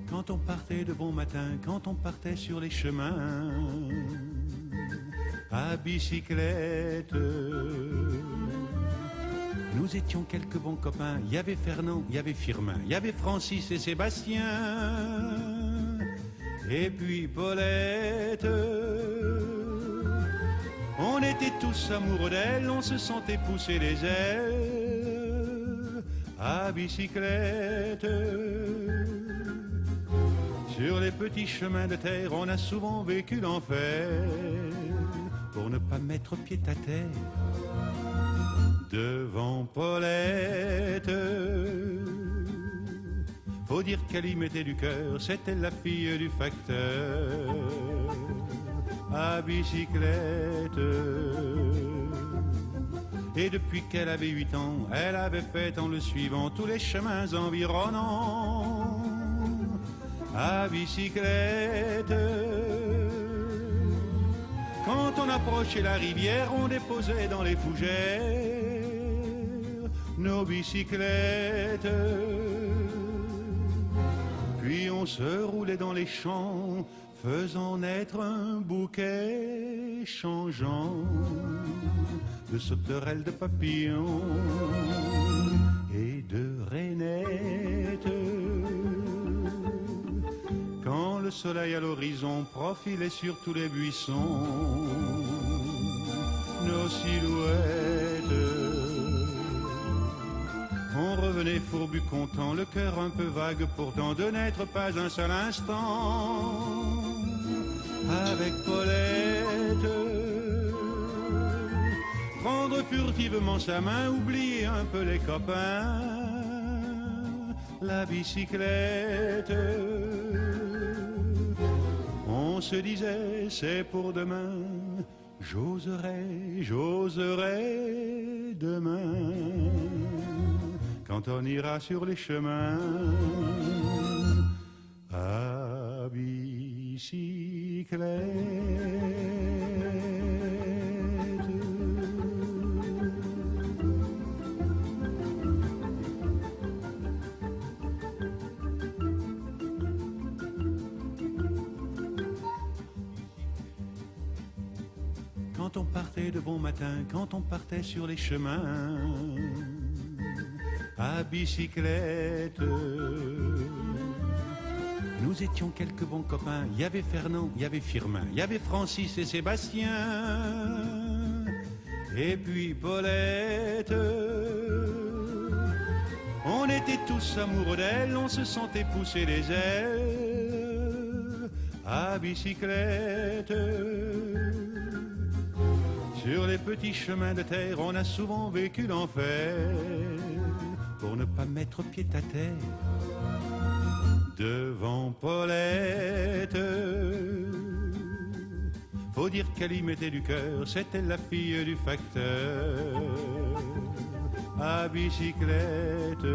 Quand on partait de bon matin, quand on partait sur les chemins, à bicyclette, nous étions quelques bons copains. Il y avait Fernand, il y avait Firmin, il y avait Francis et Sébastien, et puis Paulette. On était tous amoureux d'elle, on se sentait pousser les ailes à bicyclette. Sur les petits chemins de terre, on a souvent vécu l'enfer pour ne pas mettre pied à terre devant Paulette. Faut dire qu'elle y mettait du cœur, c'était la fille du facteur à bicyclette. Et depuis qu'elle avait 8 ans, elle avait fait en le suivant tous les chemins environnants à bicyclette. Quand on approchait la rivière, on déposait dans les fougères nos bicyclettes. Puis on se roulait dans les champs, faisant naître un bouquet changeant de sauterelles, de papillons et de rainettes. Quand le soleil à l'horizon profilait sur tous les buissons nos silhouettes, on revenait fourbu content, le cœur un peu vague pourtant de n'être pas un seul instant avec Paulette. Prendre furtivement sa main, oublier un peu les copains, la bicyclette. On se disait c'est pour demain, j'oserai, j'oserai demain, quand on ira sur les chemins à bicyclette. Quand on partait de bon matin, quand on partait sur les chemins à bicyclette, nous étions quelques bons copains. Il y avait Fernand, il y avait Firmin, il y avait Francis et Sébastien, et puis Paulette. On était tous amoureux d'elle, on se sentait pousser les ailes à bicyclette. Sur les petits chemins de terre, on a souvent vécu l'enfer pour ne pas mettre pied à terre devant Paulette. Faut dire qu'elle y mettait du cœur, c'était la fille du facteur à bicyclette.